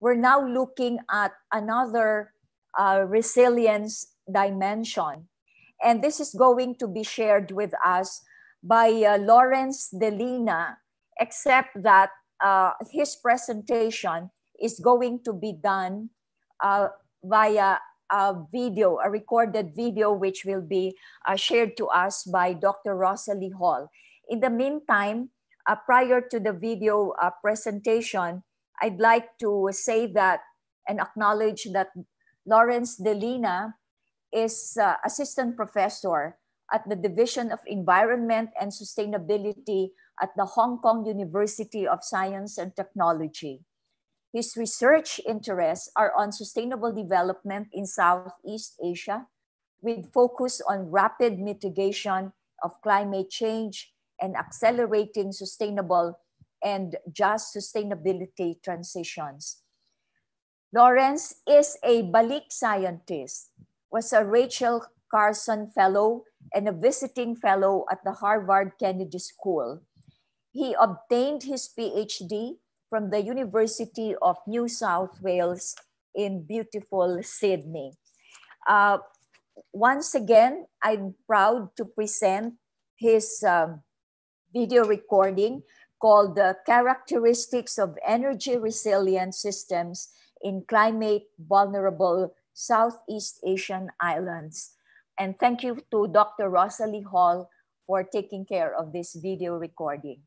we're now looking at another resilience dimension. And this is going to be shared with us by Laurence Delina, except that his presentation is going to be done via a video, a recorded video, which will be shared to us by Dr. Rosalie Hall. In the meantime, prior to the video presentation, I'd like to say that and acknowledge that Laurence Delina is assistant professor at the Division of Environment and Sustainability at the Hong Kong University of Science and Technology. His research interests are on sustainable development in Southeast Asia, with focus on rapid mitigation of climate change and accelerating sustainable and just sustainability transitions. Laurence is a Balik scientist, was a Rachel Carson Fellow and a visiting fellow at the Harvard Kennedy School. He obtained his PhD from the University of New South Wales in beautiful Sydney. Once again, I'm proud to present his video recording called The Characteristics of Energy Resilient Systems in Climate Vulnerable Southeast Asian Islands. And thank you to Dr. Rosalie Hall for taking care of this video recording.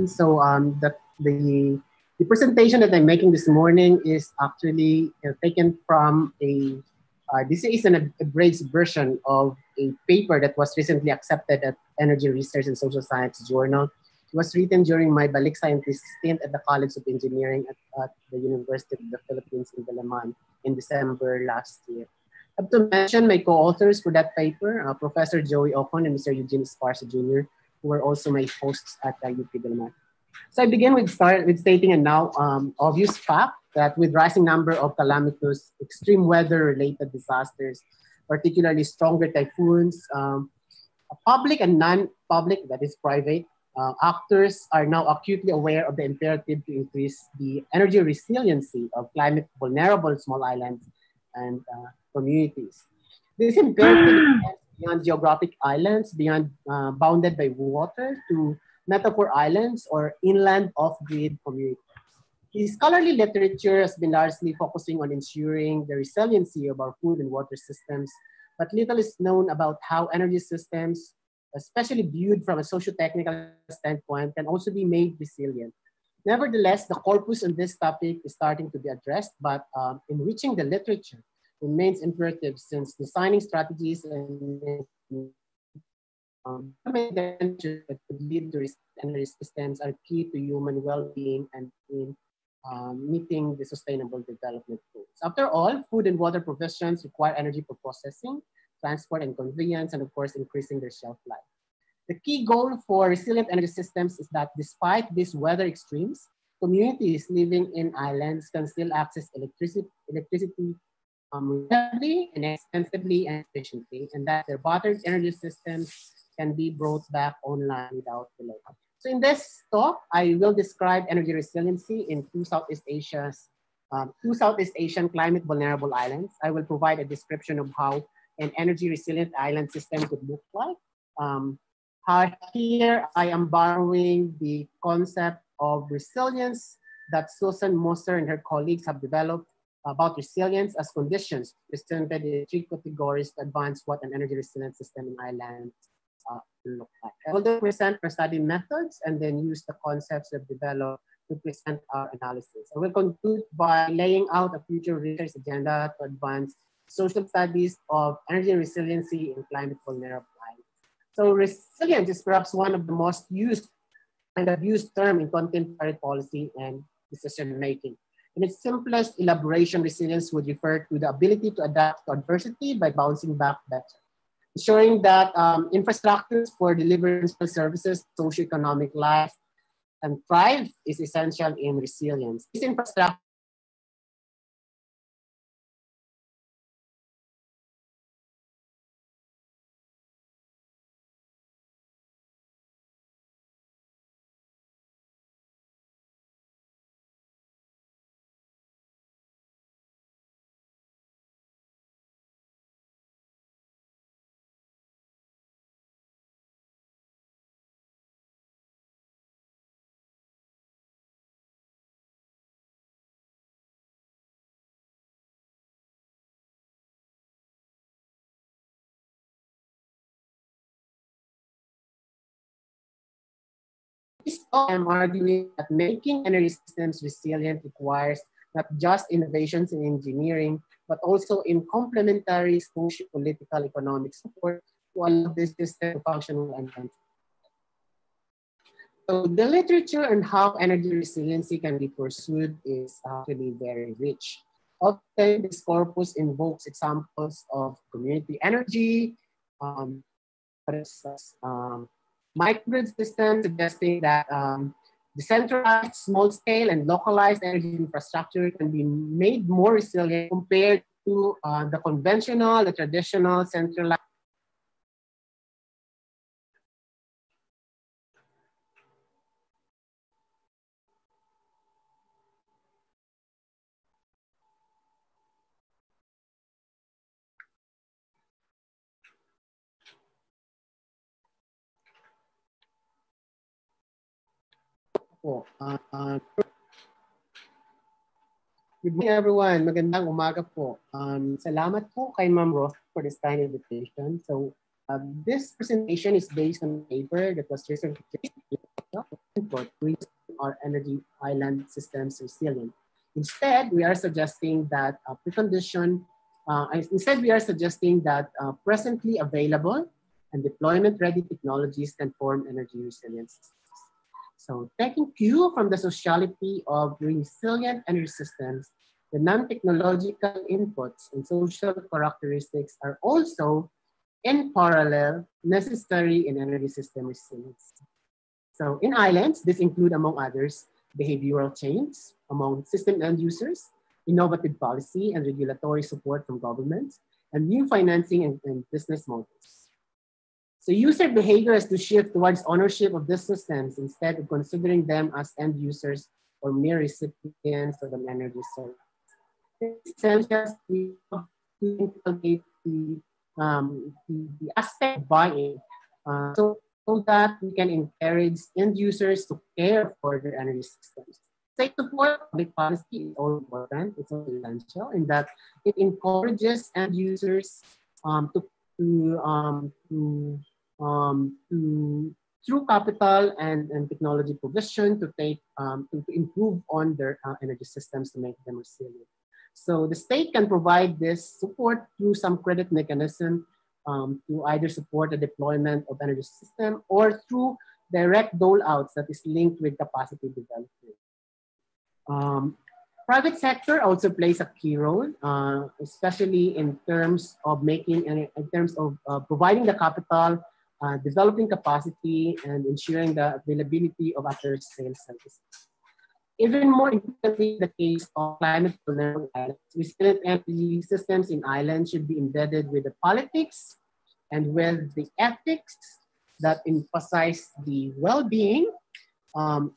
So that the The presentation that I'm making this morning is actually taken from this is an abridged version of a paper that was recently accepted at Energy Research and Social Science Journal. It was written during my Balik Scientist stint at the College of Engineering at the University of the Philippines in Dalaman in December last year. I have to mention my co-authors for that paper, Professor Joey Ocon and Mr. Eugene Esparza Jr., who were also my hosts at UP Dalaman. So I begin with stating a now obvious fact that with rising number of calamitous extreme weather-related disasters, particularly stronger typhoons, public and non-public, that is private, actors are now acutely aware of the imperative to increase the energy resiliency of climate vulnerable small islands and communities. This imperative extends beyond geographic islands, beyond bounded by water, to metaphor islands or inland off-grid communities. His scholarly literature has been largely focusing on ensuring the resiliency of our food and water systems, but little is known about how energy systems, especially viewed from a socio-technical standpoint, can also be made resilient. Nevertheless, the corpus on this topic is starting to be addressed, but enriching the literature remains imperative since designing strategies and that could lead to energy systems are key to human well-being and in meeting the sustainable development goals. After all, food and water provisions require energy for processing, transport, and conveyance, and of course, increasing their shelf life. The key goal for resilient energy systems is that despite these weather extremes, communities living in islands can still access electricity reliably, inexpensively, and efficiently, and that their battered energy systems can be brought back online without delay. So in this talk, I will describe energy resiliency in two Southeast Asian climate vulnerable islands. I will provide a description of how an energy resilient island system could look like. Here I am borrowing the concept of resilience that Susan Moser and her colleagues have developed about resilience as conditions presented in three categories to advance what an energy resilient system in islands look like. I will then present our study methods and then use the concepts we've developed to present our analysis. I will conclude by laying out a future research agenda to advance social studies of energy resiliency in climate vulnerable islands. So resilience is perhaps one of the most used and abused term in contemporary policy and decision making. In its simplest elaboration, resilience would refer to the ability to adapt to adversity by bouncing back better. Ensuring that infrastructures for delivering services, socioeconomic life, and thrive is essential in resilience. This infrastructure I'm arguing that making energy systems resilient requires not just innovations in engineering, but also in complementary social, political, economic support to allow this system to function well and function. So the literature on how energy resiliency can be pursued is actually very rich. Often this corpus invokes examples of community energy, microgrid systems, suggesting that decentralized, small-scale, and localized energy infrastructure can be made more resilient compared to the traditional, centralized. Good morning, everyone. Magandang umaga po. Salamat po kay Ma'am Roth for this kind invitation. So this presentation is based on a paper that was recently our energy island systems resilient. Instead, we are suggesting that presently available and deployment-ready technologies can form energy resilient systems. So taking cue from the sociality of resilient energy systems, the non-technological inputs and social characteristics are also, in parallel, necessary in energy system resilience. So in islands, this include, among others, behavioral change among system end users, innovative policy and regulatory support from governments, and new financing and business models. So user behavior has to shift towards ownership of these systems instead of considering them as end users or mere recipients of an energy service. It's essential to inculcate the aspect of buying so that we can encourage end users to care for their energy systems. State support public policy is also important. It's also essential in that it encourages end users through capital and technology provision to improve on their energy systems to make them resilient. So the state can provide this support through some credit mechanism to either support the deployment of energy system or through direct dole-outs that is linked with capacity development. Private sector also plays a key role, especially in terms of providing the capital, developing capacity, and ensuring the availability of after-sales services. Even more importantly, in the case of climate vulnerable islands, resilient energy systems in islands should be embedded with the politics and with the ethics that emphasize the well-being of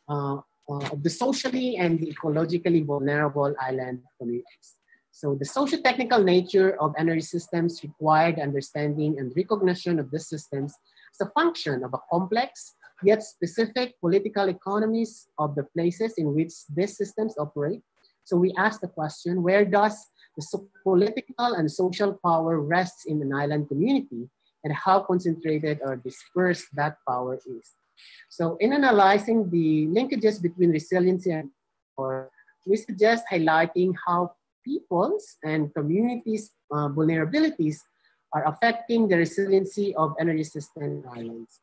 the socially and the ecologically vulnerable island communities. So the socio-technical nature of energy systems required understanding and recognition of these systems as a function of a complex yet specific political economies of the places in which these systems operate. So we ask the question, where does the political and social power rests in an island community, and how concentrated or dispersed that power is? So in analyzing the linkages between resiliency and power, we suggest highlighting how people's and communities' vulnerabilities are affecting the resiliency of energy system islands.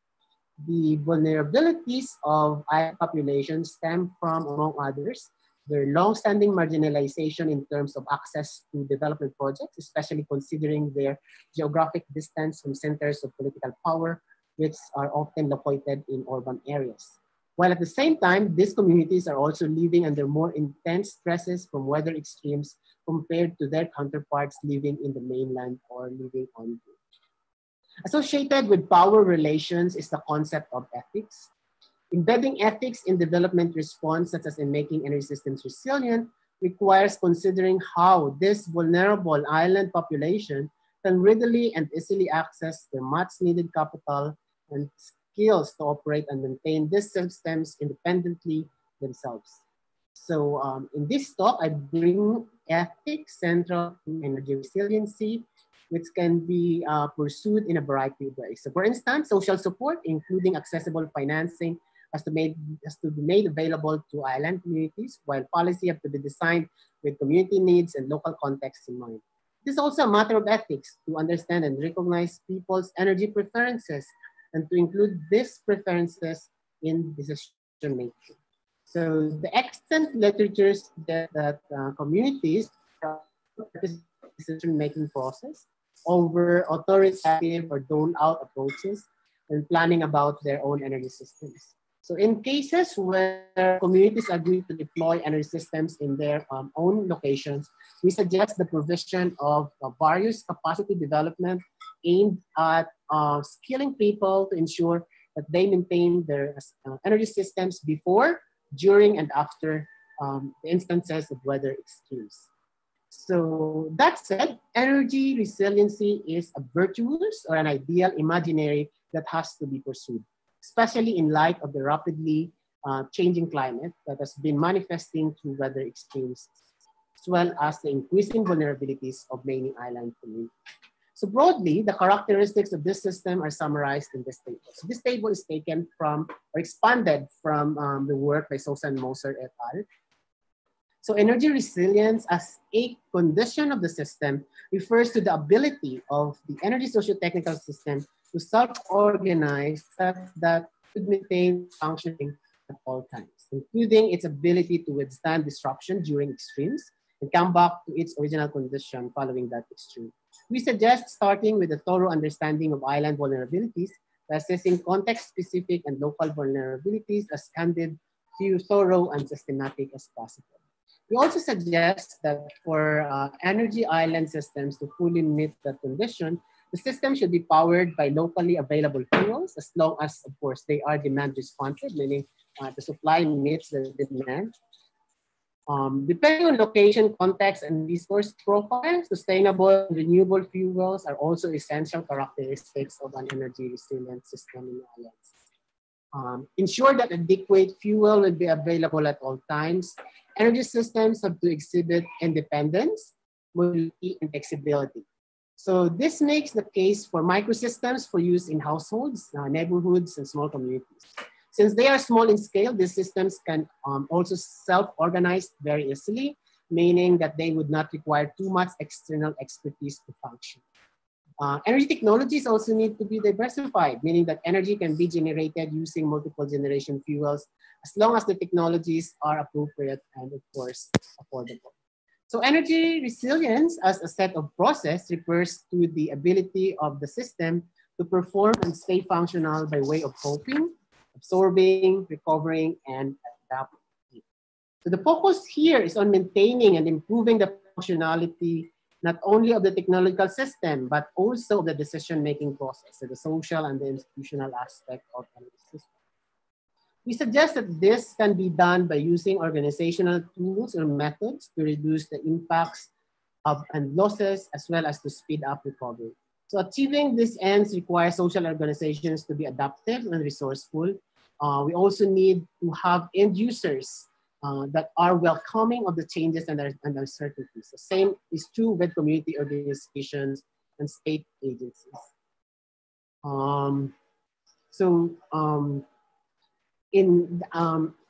The vulnerabilities of island populations stem from, among others, their long-standing marginalization in terms of access to development projects, especially considering their geographic distance from centers of political power, which are often located in urban areas. While at the same time, these communities are also living under more intense stresses from weather extremes compared to their counterparts living in the mainland or living on the beach. Associated with power relations is the concept of ethics. Embedding ethics in development response, such as in making energy systems resilient, requires considering how this vulnerable island population can readily and easily access the much needed capital and skills to operate and maintain these systems independently themselves. So in this talk, I bring ethics central to energy resiliency, which can be pursued in a variety of ways. So for instance, social support, including accessible financing, has to be made available to island communities, while policy have to be designed with community needs and local context in mind. It is also a matter of ethics to understand and recognize people's energy preferences and to include these preferences in decision making. So the extant literature that communities decision making process over authoritative or dole-out approaches and planning about their own energy systems. So in cases where communities agree to deploy energy systems in their own locations, we suggest the provision of various capacity development aimed at skilling people to ensure that they maintain their energy systems before, during, and after the instances of weather extremes. So that said, energy resiliency is a virtuous or an ideal imaginary that has to be pursued, especially in light of the rapidly changing climate that has been manifesting through weather extremes, as well as the increasing vulnerabilities of many island communities. So broadly, the characteristics of this system are summarized in this table. So this table is taken from or expanded from the work by Sosa and Moser et al. So energy resilience as a condition of the system refers to the ability of the energy socio-technical system to self-organize such that it could maintain functioning at all times, including its ability to withstand disruption during extremes and come back to its original condition following that extreme. We suggest starting with a thorough understanding of island vulnerabilities by assessing context-specific and local vulnerabilities as candid, thorough, and systematic as possible. We also suggest that for energy island systems to fully meet that condition, the system should be powered by locally available fuels as long as, of course, they are demand responsive, meaning the supply meets the demand. Depending on location, context, and resource profile, sustainable and renewable fuels are also essential characteristics of an energy resilient system in islands. Ensure that adequate fuel will be available at all times. Energy systems have to exhibit independence, mobility, and flexibility. So this makes the case for microsystems for use in households, neighborhoods, and small communities. Since they are small in scale, these systems can also self-organize very easily, meaning that they would not require too much external expertise to function. Energy technologies also need to be diversified, meaning that energy can be generated using multiple generation fuels as long as the technologies are appropriate and, of course, affordable. So energy resilience as a set of process refers to the ability of the system to perform and stay functional by way of coping, absorbing, recovering, and adapting. So the focus here is on maintaining and improving the functionality not only of the technological system, but also of the decision-making process, so the social and the institutional aspect of the system. We suggest that this can be done by using organizational tools or methods to reduce the impacts of and losses, as well as to speed up recovery. So achieving these ends requires social organizations to be adaptive and resourceful. We also need to have end users that are welcoming of the changes and uncertainties. The same is true with community organizations and state agencies.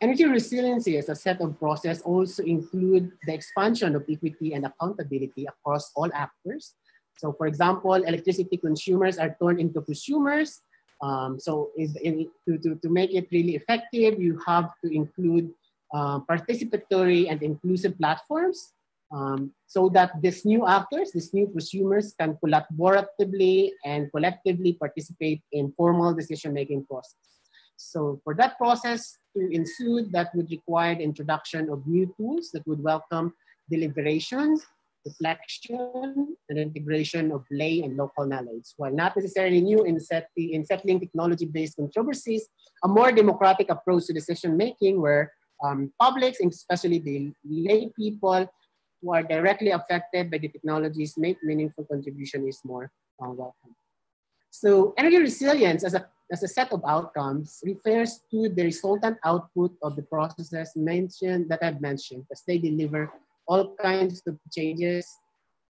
Energy resiliency as a set of process also include the expansion of equity and accountability across all actors. So for example, electricity consumers are turned into consumers. To make it really effective, you have to include participatory and inclusive platforms so that these new actors, these new consumers can collaboratively and collectively participate in formal decision-making process. So for that process to ensue, that would require the introduction of new tools that would welcome deliberation, reflection, and integration of lay and local knowledge. While not necessarily new in settling technology-based controversies, a more democratic approach to decision-making where publics, especially the lay people who are directly affected by the technologies, make meaningful contribution is more welcome. So energy resilience as a set of outcomes refers to the resultant output of the processes that I've mentioned as they deliver all kinds of changes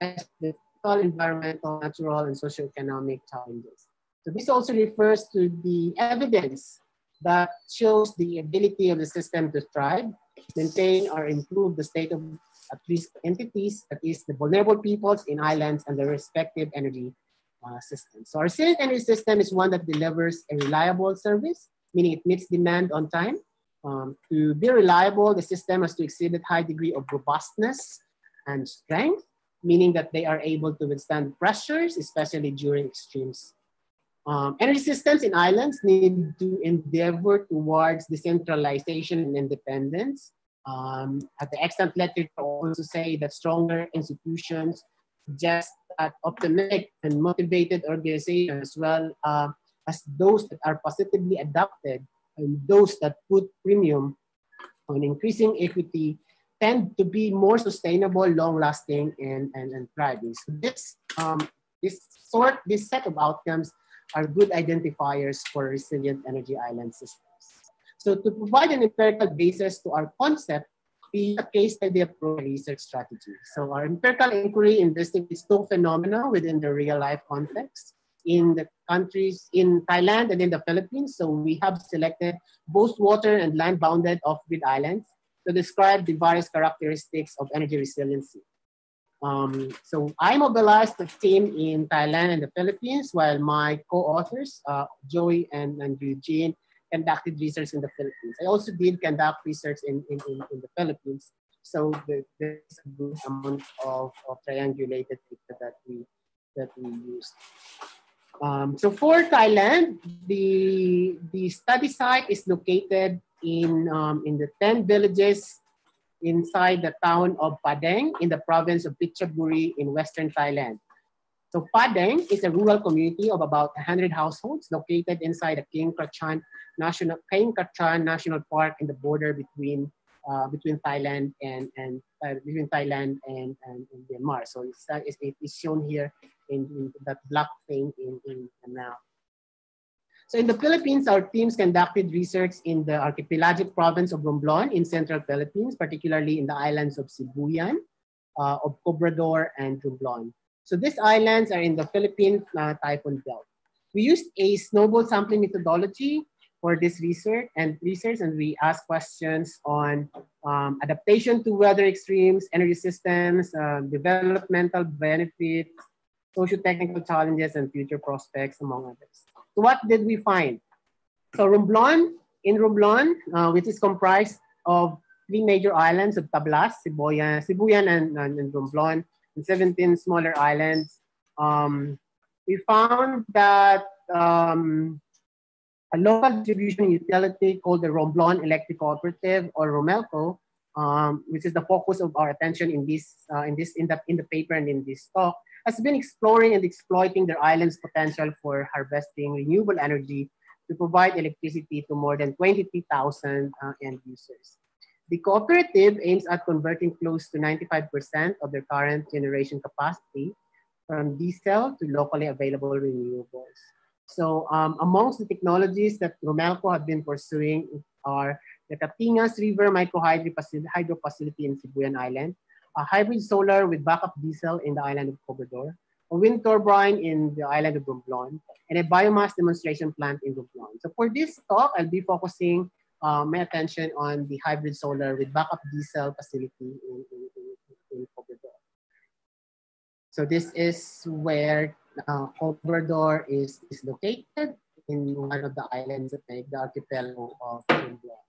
as the physical, environmental, natural, and socioeconomic challenges. So this also refers to the evidence that shows the ability of the system to thrive, maintain or improve the state of at-risk entities, that is the vulnerable peoples in islands and their respective energy systems. So our resilient energy system is one that delivers a reliable service, meaning it meets demand on time. To be reliable, the system has to exhibit high degree of robustness and strength, meaning that they are able to withstand pressures, especially during extremes. Energy systems in islands need to endeavor towards decentralization and independence. At the extant literature also say that stronger institutions suggest that optimistic and motivated organizations, as well as those that are positively adapted and those that put premium on increasing equity, tend to be more sustainable, long-lasting, and thriving. So this set of outcomes are good identifiers for resilient energy island systems. So to provide an empirical basis to our concept, we use a case study approach research strategy. So our empirical inquiry investigates two phenomena within the real life context in the countries in Thailand and in the Philippines. So we have selected both water and land bounded off-grid islands to describe the various characteristics of energy resiliency. So I mobilized the team in Thailand and the Philippines, while my co-authors, Joey and Eugene, conducted research in the Philippines. I also did conduct research in the Philippines. So there's a good amount of triangulated data that we used. So for Thailand, the study site is located in the 10 villages inside the town of Padang in the province of Phetchaburi in Western Thailand. So Padang is a rural community of about 100 households located inside the King Krachan National Park in the border between Thailand and Myanmar. So it's shown here in that black thing in the map. So in the Philippines, our teams conducted research in the archipelagic province of Romblon in central Philippines, particularly in the islands of Sibuyan, of Cobrador, and Romblon. So these islands are in the Philippine Typhoon Belt. We used a snowball sampling methodology for this research, and we asked questions on adaptation to weather extremes, energy systems, developmental benefits, socio-technical challenges, and future prospects, among others. So what did we find? So Romblon, which is comprised of 3 major islands of Tablas, Sibuyan and Romblon, and 17 smaller islands. We found that a local distribution utility called the Romblon Electric Cooperative, or Romelco, which is the focus of our attention in the paper and in this talk, has been exploring and exploiting their island's potential for harvesting renewable energy to provide electricity to more than 23,000 end users. The cooperative aims at converting close to 95% of their current generation capacity from diesel to locally available renewables. So amongst the technologies that Romelco have been pursuing are the Catingas River Microhydro Facility in Sibuyan Island, a hybrid solar with backup diesel in the island of Cobrador, a wind turbine in the island of Romblon, and a biomass demonstration plant in Romblon. So for this talk, I'll be focusing my attention on the hybrid solar with backup diesel facility in Cobrador. So this is where Cobrador is located in one of the islands that make the archipelago of Romblon.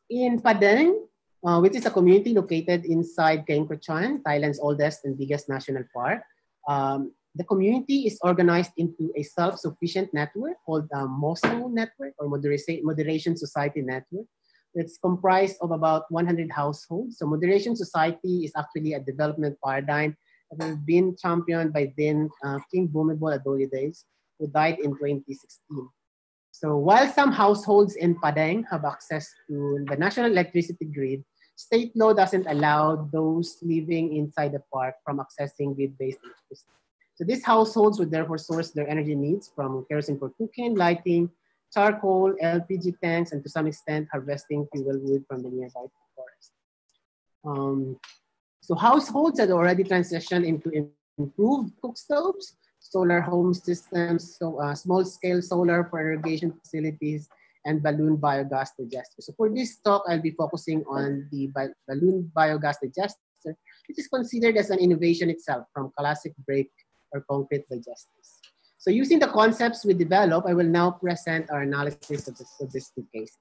In Padang, which is a community located inside King Krachan, Thailand's oldest and biggest national park. The community is organized into a self-sufficient network called MOSO network, or Moderation Society Network. It's comprised of about 100 households. So Moderation Society is actually a development paradigm that has been championed by then King Bhumibol Adoyadays, who died in 2016. So while some households in Padang have access to the national electricity grid, state law doesn't allow those living inside the park from accessing grid-based electricity. So these households would therefore source their energy needs from kerosene for cooking, lighting, charcoal, LPG tanks, and to some extent harvesting fuel wood from the nearby forest. So households had already transitioned into improved cook stoves, solar home systems, so small-scale solar for irrigation facilities, and balloon biogas digester. So for this talk, I'll be focusing on the balloon biogas digester, which is considered as an innovation itself from classic brick or concrete digesters. So using the concepts we developed, I will now present our analysis of these 2 cases.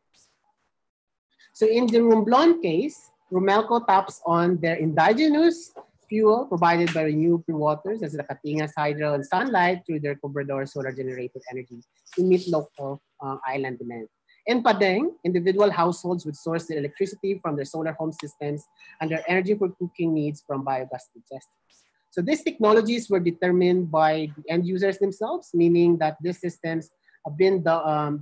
So in the Romblon case, Romelco taps on their indigenous fuel provided by renewable waters, as the Catingas hydro and sunlight, through their Cobrador solar generated energy to meet local island demand. In Padang, individual households would source their electricity from their solar home systems and their energy for cooking needs from biogas digesters. So these technologies were determined by the end users themselves, meaning that these systems have been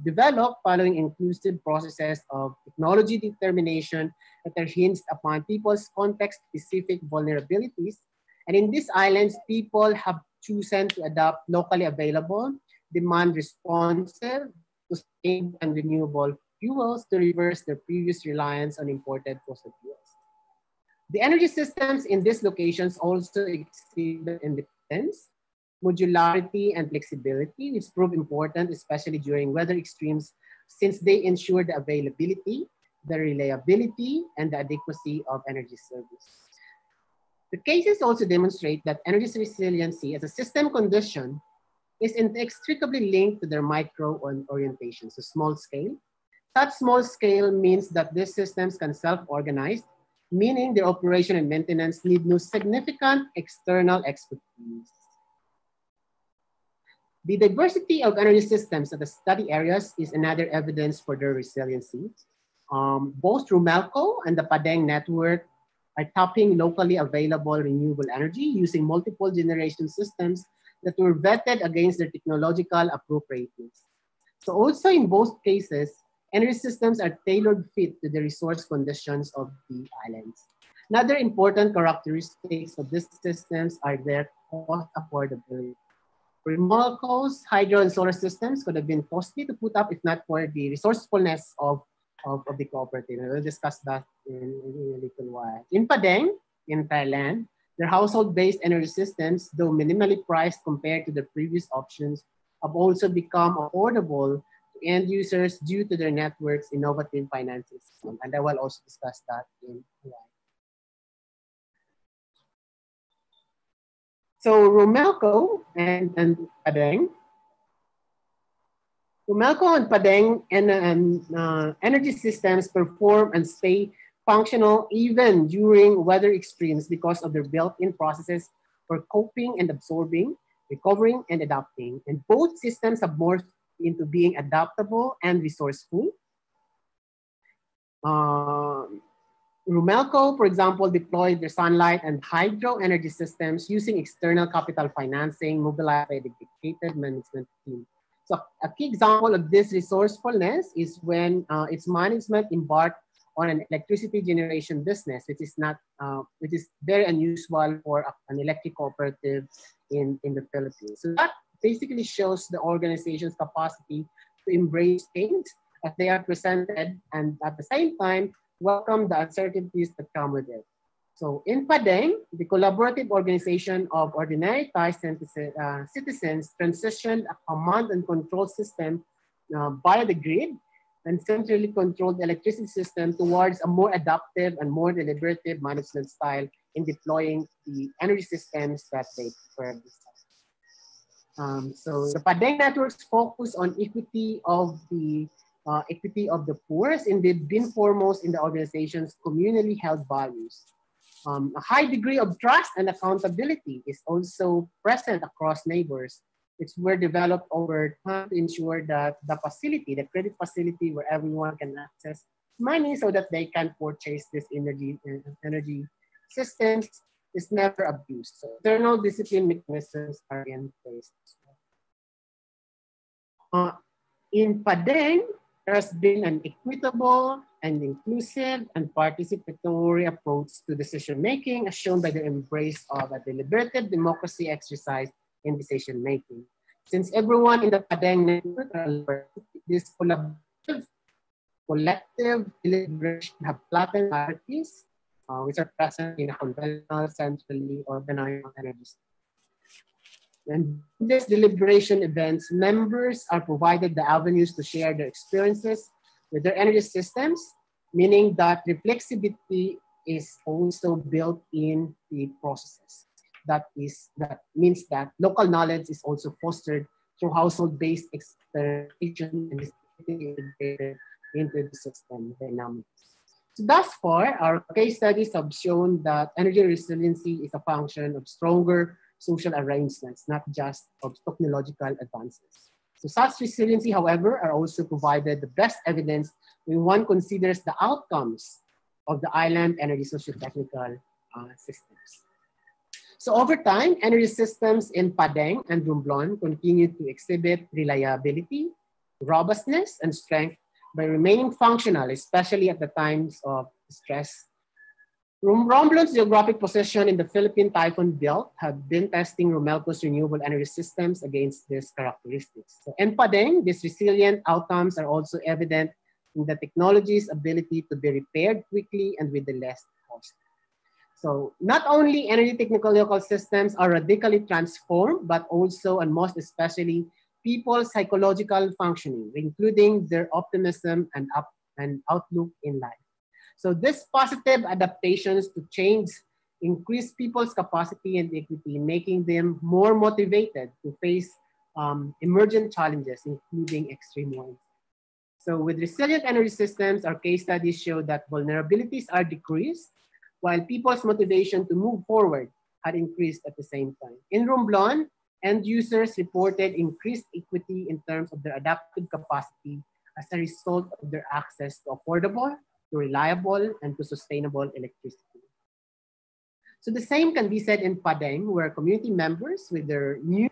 developed following inclusive processes of technology determination that are hinged upon people's context-specific vulnerabilities. And in these islands, people have chosen to adopt locally available, demand-responsive, sustainable, and renewable fuels to reverse their previous reliance on imported fossil fuels. The energy systems in these locations also exhibit independence, modularity, and flexibility, which prove important, especially during weather extremes, since they ensure the availability, the reliability, and the adequacy of energy service. The cases also demonstrate that energy resiliency as a system condition is inextricably linked to their micro orientation, so small scale. Such small scale means that these systems can self-organize, meaning their operation and maintenance need no significant external expertise. The diversity of energy systems at the study areas is another evidence for their resiliency. Both Rumelco and the Padang network are tapping locally available renewable energy using multiple generation systems that were vetted against their technological appropriateness. So also in both cases, energy systems are tailored fit to the resource conditions of the islands. Another important characteristics of these systems are their cost affordability. Remote hydro and solar systems could have been costly to put up if not for the resourcefulness of the cooperative. We'll discuss that in a little while. In Padang, in Thailand, their household-based energy systems, though minimally priced compared to the previous options, have also become affordable to end users due to their network's innovative financing system. And I will also discuss that in a while. So Rumelco and Padang. Rumelco and Padang and energy systems perform and stay functional even during weather extremes because of their built-in processes for coping and absorbing, recovering and adapting. And both systems have morphed into being adaptable and resourceful. Rumelco, for example, deployed their sunlight and hydro energy systems using external capital financing mobilized by a dedicated management team. So a key example of this resourcefulness is when its management embarked on an electricity generation business, which is very unusual for an electric cooperative in the Philippines. So that basically shows the organization's capacity to embrace change as they are presented, and at the same time, welcome the uncertainties that come with it. So in Padang, the collaborative organization of ordinary Thai citizens transitioned a command and control system via the grid and centrally controlled electricity system towards a more adaptive and more deliberative management style in deploying the energy systems that they prefer. So the Padang networks focus on equity of the poor, indeed been foremost in the organization's communally held values. A high degree of trust and accountability is also present across neighbors, which were developed over time to ensure that the facility, the credit facility where everyone can access money so that they can purchase this energy systems is never abused. So internal discipline mechanisms are in place. In Padang, there has been an equitable and inclusive and participatory approach to decision-making as shown by the embrace of a deliberative democracy exercise in decision-making. Since everyone in the Padang network are this collaborative, collective deliberation have flattened hierarchies, which are present in a conventional, centrally organized energy system. And in these deliberation events, members are provided the avenues to share their experiences with their energy systems, meaning that reflexivity is also built in the processes. That means that local knowledge is also fostered through household-based experimentation and is integrated into the system dynamics. So thus far, our case studies have shown that energy resiliency is a function of stronger social arrangements, not just of technological advances. So such resiliency, however, are also provided the best evidence when one considers the outcomes of the island energy socio-technical systems. So over time, energy systems in Padang and Romblon continue to exhibit reliability, robustness, and strength by remaining functional, especially at the times of stress. Romblon's geographic position in the Philippine Typhoon Belt have been testing Rumelco's renewable energy systems against these characteristics. So in Padang, these resilient outcomes are also evident in the technology's ability to be repaired quickly and with the less cost. So not only energy technological systems are radically transformed, but also and most especially people's psychological functioning, including their optimism and outlook in life. So these positive adaptations to change increase people's capacity and equity, making them more motivated to face emergent challenges, including extreme ones. So with resilient energy systems, our case studies show that vulnerabilities are decreased, while people's motivation to move forward had increased at the same time. In Romblon, end users reported increased equity in terms of their adaptive capacity as a result of their access to affordable, to reliable, and to sustainable electricity. So the same can be said in Padang, where community members with their new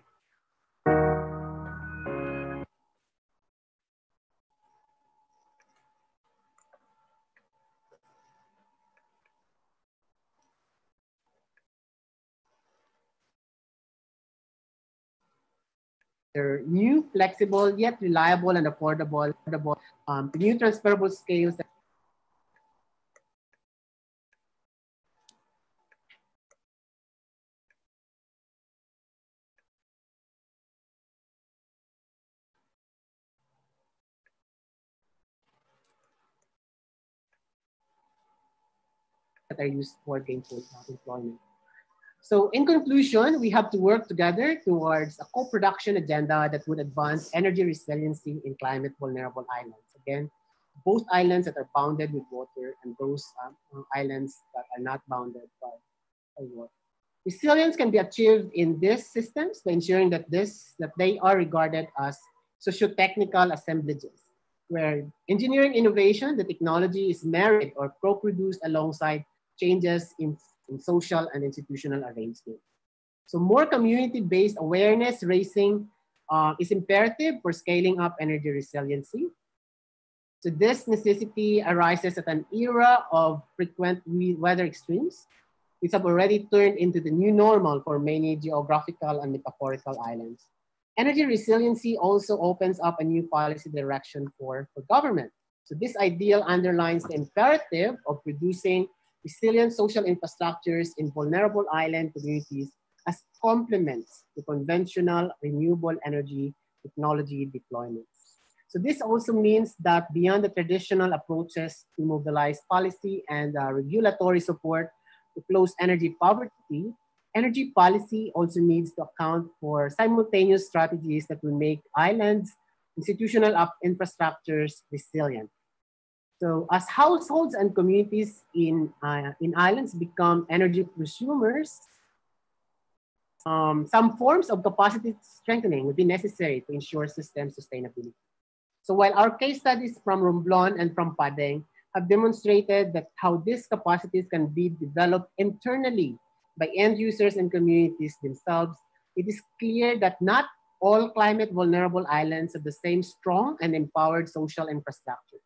flexible, yet reliable and affordable, new transferable scales that are used for gainful employment. So in conclusion, we have to work together towards a co-production agenda that would advance energy resiliency in climate vulnerable islands. Again, both islands that are bounded with water and those islands that are not bounded by water. Resilience can be achieved in these systems by ensuring that they are regarded as socio-technical assemblages, where engineering innovation, the technology is married or co-produced alongside changes in social and institutional arrangement. So more community-based awareness raising is imperative for scaling up energy resiliency. So this necessity arises at an era of frequent weather extremes, which have already turned into the new normal for many geographical and metaphorical islands. Energy resiliency also opens up a new policy direction for government. So this ideal underlines the imperative of producing resilient social infrastructures in vulnerable island communities as complements to conventional renewable energy technology deployments. So this also means that beyond the traditional approaches to mobilize policy and regulatory support to close energy poverty, energy policy also needs to account for simultaneous strategies that will make islands' institutional infrastructures resilient. So as households and communities in islands become energy consumers, some forms of capacity strengthening would be necessary to ensure system sustainability. So while our case studies from Romblon and from Padang have demonstrated that how these capacities can be developed internally by end users and communities themselves, it is clear that not all climate vulnerable islands have the same strong and empowered social infrastructures.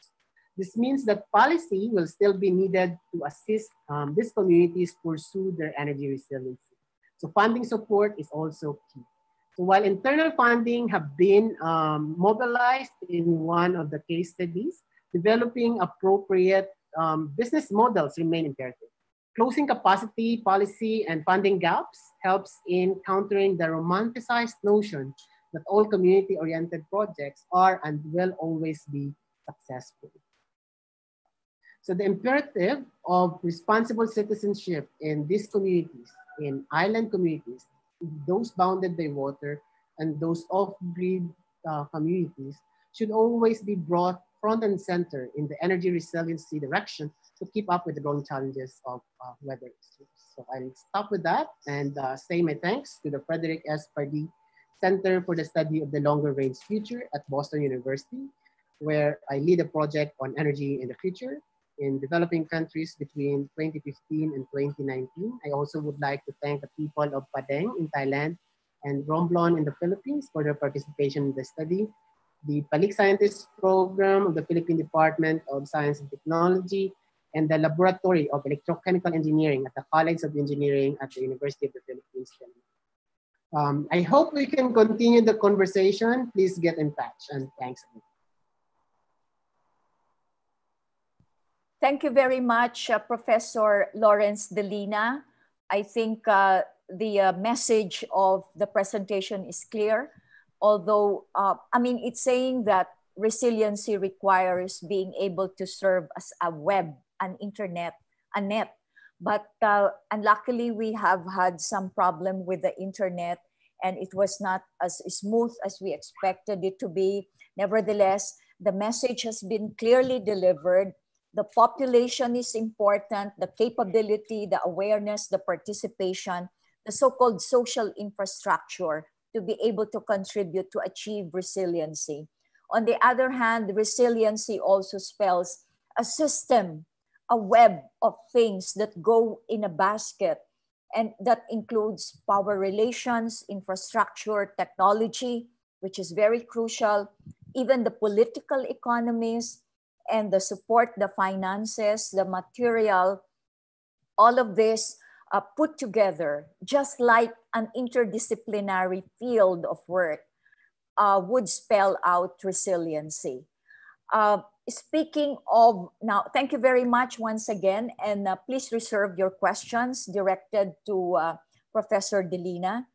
This means that policy will still be needed to assist these communities pursue their energy resiliency. So funding support is also key. So while internal funding have been mobilized in one of the case studies, developing appropriate business models remain imperative. Closing capacity, policy, and funding gaps helps in countering the romanticized notion that all community-oriented projects are and will always be successful. So the imperative of responsible citizenship in these communities, in island communities, those bounded by water and those off-grid communities should always be brought front and center in the energy resiliency direction to keep up with the growing challenges of weather extremes. So I'll stop with that and say my thanks to the Frederick S. Pardee Center for the Study of the Longer Range Future at Boston University, where I lead a project on energy in the future in developing countries between 2015 and 2019. I also would like to thank the people of Padang in Thailand and Romblon in the Philippines for their participation in the study, the Palik Scientist Program of the Philippine Department of Science and Technology, and the Laboratory of Electrochemical Engineering at the College of Engineering at the University of the Philippines. I hope we can continue the conversation. Please get in touch, and thanks again. Thank you very much, Professor Laurence Delina. I think the message of the presentation is clear, although, I mean, it's saying that resiliency requires being able to serve as a web, an internet, a net. But unluckily, we have had some problem with the internet, and it was not as smooth as we expected it to be. Nevertheless, the message has been clearly delivered. The population is important, the capability, the awareness, the participation, the so-called social infrastructure to be able to contribute to achieve resiliency. On the other hand, resiliency also spells a system, a web of things that go in a basket, and that includes power relations, infrastructure, technology, which is very crucial, even the political economies, and the support, the finances, the material, all of this put together, just like an interdisciplinary field of work, would spell out resiliency. Speaking of, now, thank you very much once again, and please reserve your questions directed to Professor Delina.